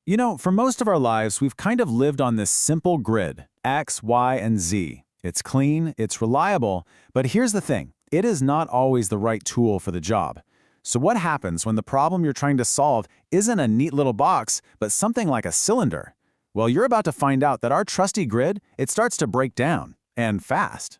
You know, for most of our lives, we've kind of lived on this simple grid, X, Y, and Z. It's clean, it's reliable, but here's the thing. It is not always the right tool for the job. So what happens when the problem you're trying to solve isn't a neat little box, but something like a cylinder? Well, you're about to find out that our trusty grid, it starts to break down, and fast.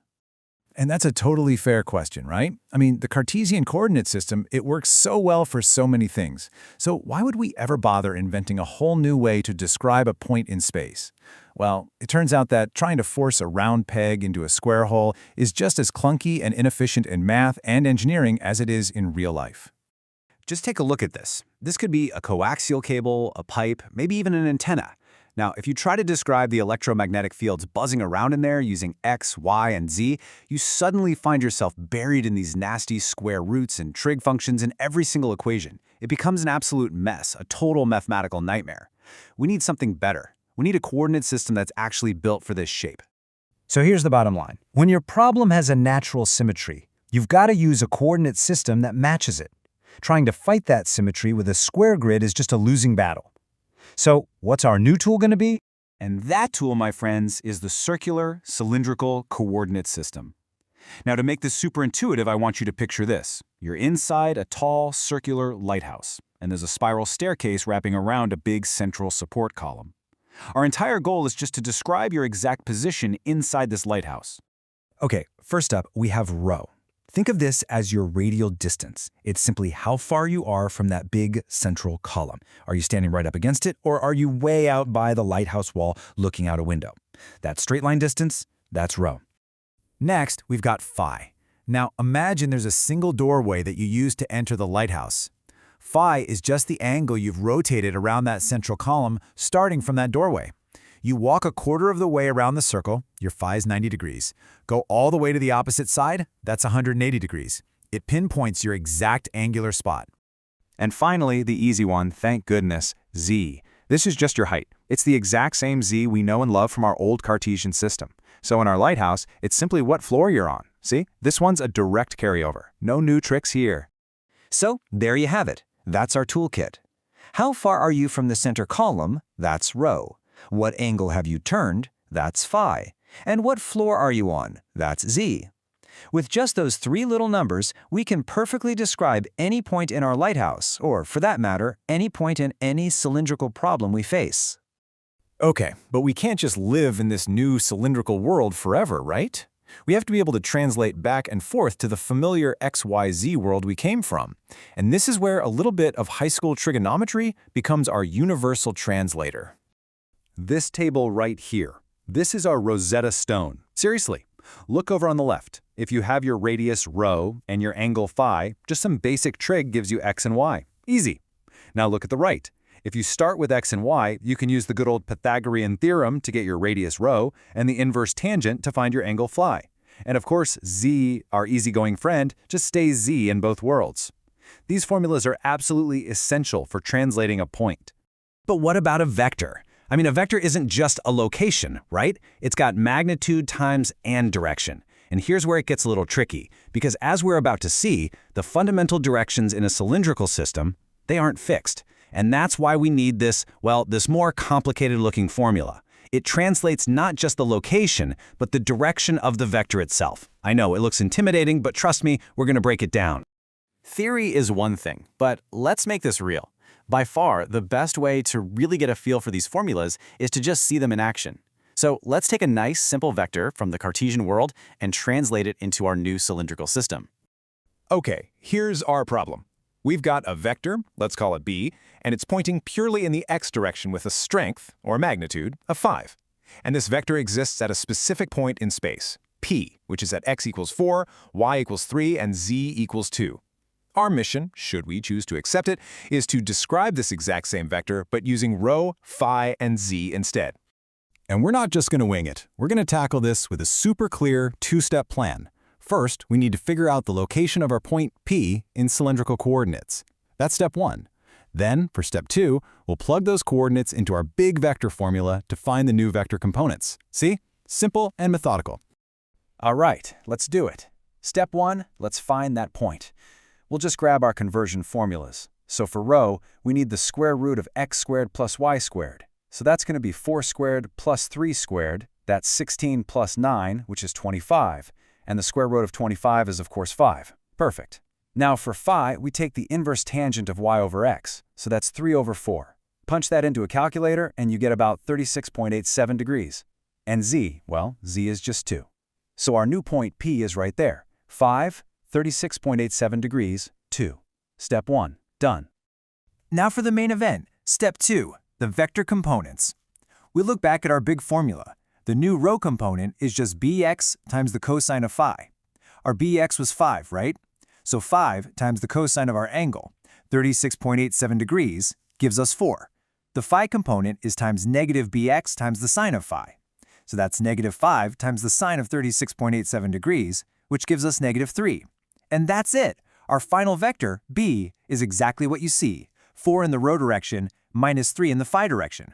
And that's a totally fair question, right? I mean, the Cartesian coordinate system, it works so well for so many things. So why would we ever bother inventing a whole new way to describe a point in space? Well, it turns out that trying to force a round peg into a square hole is just as clunky and inefficient in math and engineering as it is in real life. Just take a look at this. This could be a coaxial cable, a pipe, maybe even an antenna. Now, if you try to describe the electromagnetic fields buzzing around in there using X, Y, and Z, you suddenly find yourself buried in these nasty square roots and trig functions in every single equation. It becomes an absolute mess, a total mathematical nightmare. We need something better. We need a coordinate system that's actually built for this shape. So here's the bottom line. When your problem has a natural symmetry, you've got to use a coordinate system that matches it. Trying to fight that symmetry with a square grid is just a losing battle. So what's our new tool going to be? And that tool, my friends, is the circular cylindrical coordinate system. Now, to make this super intuitive, I want you to picture this. You're inside a tall, circular lighthouse, and there's a spiral staircase wrapping around a big central support column. Our entire goal is just to describe your exact position inside this lighthouse. Okay, first up, we have rho. Think of this as your radial distance. It's simply how far you are from that big central column. Are you standing right up against it, or are you way out by the lighthouse wall looking out a window? That straight line distance, that's rho. Next, we've got phi. Now, imagine there's a single doorway that you use to enter the lighthouse. Phi is just the angle you've rotated around that central column starting from that doorway. You walk a quarter of the way around the circle, your phi is 90 degrees. Go all the way to the opposite side, that's 180 degrees. It pinpoints your exact angular spot. And finally, the easy one, thank goodness, Z. This is just your height. It's the exact same Z we know and love from our old Cartesian system. So in our lighthouse, it's simply what floor you're on. See? This one's a direct carryover. No new tricks here. So there you have it. That's our toolkit. How far are you from the center column? That's rho. What angle have you turned? That's phi. And what floor are you on? That's Z. With just those three little numbers, we can perfectly describe any point in our lighthouse, or for that matter, any point in any cylindrical problem we face. Okay, but we can't just live in this new cylindrical world forever, right? We have to be able to translate back and forth to the familiar XYZ world we came from. And this is where a little bit of high school trigonometry becomes our universal translator. This table right here, this is our Rosetta Stone. Seriously, look over on the left. If you have your radius rho and your angle phi, just some basic trig gives you x and y. Easy. Now look at the right. If you start with x and y, you can use the good old Pythagorean theorem to get your radius rho and the inverse tangent to find your angle phi. And of course, z, our easygoing friend, just stays z in both worlds. These formulas are absolutely essential for translating a point. But what about a vector? I mean, a vector isn't just a location, right? It's got magnitude, times, and direction. And here's where it gets a little tricky, because as we're about to see, the fundamental directions in a cylindrical system, they aren't fixed. And that's why we need this, well, this more complicated-looking formula. It translates not just the location, but the direction of the vector itself. I know, it looks intimidating, but trust me, we're going to break it down. Theory is one thing, but let's make this real. By far, the best way to really get a feel for these formulas is to just see them in action. So let's take a nice, simple vector from the Cartesian world and translate it into our new cylindrical system. Okay, here's our problem. We've got a vector, let's call it b, and it's pointing purely in the x direction with a strength, or magnitude, of 5. And this vector exists at a specific point in space, p, which is at x equals 4, y equals 3, and z equals 2. Our mission, should we choose to accept it, is to describe this exact same vector, but using rho, phi, and z instead. And we're not just going to wing it. We're going to tackle this with a super clear two-step plan. First, we need to figure out the location of our point P in cylindrical coordinates. That's step 1. Then, for step 2, we'll plug those coordinates into our big vector formula to find the new vector components. See? Simple and methodical. All right, let's do it. Step 1, let's find that point. We'll just grab our conversion formulas. So for rho, we need the square root of x squared plus y squared. So that's going to be 4 squared plus 3 squared. That's 16 plus 9, which is 25. And the square root of 25 is, of course, 5. Perfect. Now for phi, we take the inverse tangent of y over x. So that's 3 over 4. Punch that into a calculator, and you get about 36.87 degrees. And z, well, z is just 2. So our new point P is right there. 5, 36.87 degrees, 2. Step 1, done. Now for the main event, step 2, the vector components. We look back at our big formula. The new rho component is just bx times the cosine of phi. Our bx was 5, right? So 5 times the cosine of our angle, 36.87 degrees, gives us 4. The phi component is times negative bx times the sine of phi. So that's negative 5 times the sine of 36.87 degrees, which gives us negative 3. And that's it. Our final vector, b, is exactly what you see, 4 in the rho direction minus 3 in the phi direction.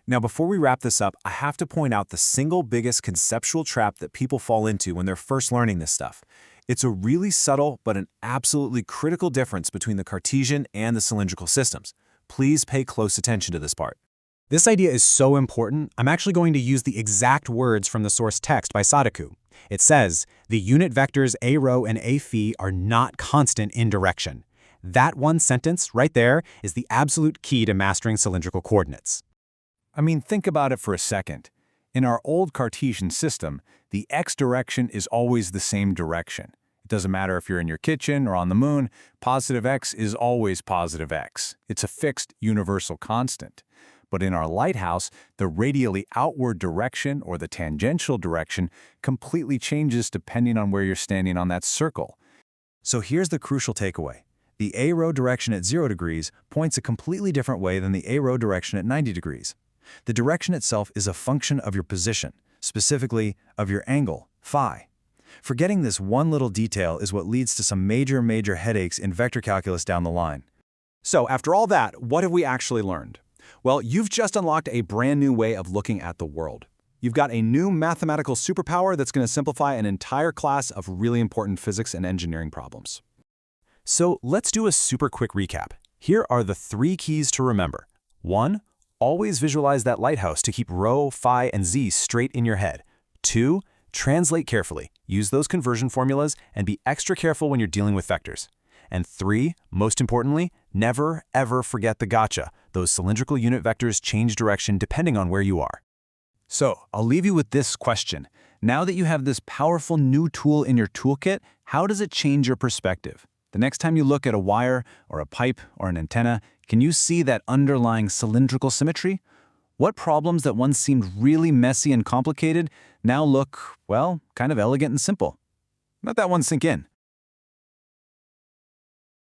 Now, before we wrap this up, I have to point out the single biggest conceptual trap that people fall into when they're first learning this stuff. It's a really subtle but an absolutely critical difference between the Cartesian and the cylindrical systems. Please pay close attention to this part. This idea is so important, I'm actually going to use the exact words from the source text by Sadaku. It says, the unit vectors a rho and a phi are not constant in direction. That one sentence right there is the absolute key to mastering cylindrical coordinates. I mean, think about it for a second. In our old Cartesian system, the x direction is always the same direction. It doesn't matter if you're in your kitchen or on the moon, positive x is always positive x. It's a fixed universal constant. But in our Lighthouse, the radially outward direction or the tangential direction completely changes depending on where you're standing on that circle. So here's the crucial takeaway. The a rho direction at 0 degrees points a completely different way than the a rho direction at 90 degrees. The direction itself is a function of your position, specifically of your angle, phi. Forgetting this one little detail is what leads to some major headaches in vector calculus down the line. So after all that, what have we actually learned? Well, you've just unlocked a brand new way of looking at the world. You've got a new mathematical superpower that's going to simplify an entire class of really important physics and engineering problems. So let's do a super quick recap. Here are the 3 keys to remember. 1. Always visualize that lighthouse to keep rho, phi, and z straight in your head. 2. Translate carefully. Use those conversion formulas and be extra careful when you're dealing with vectors. And 3, most importantly, never, ever forget the gotcha. Those cylindrical unit vectors change direction depending on where you are. So, I'll leave you with this question. Now that you have this powerful new tool in your toolkit, how does it change your perspective? The next time you look at a wire or a pipe or an antenna, can you see that underlying cylindrical symmetry? What problems that once seemed really messy and complicated now look, well, kind of elegant and simple? Let that one sink in.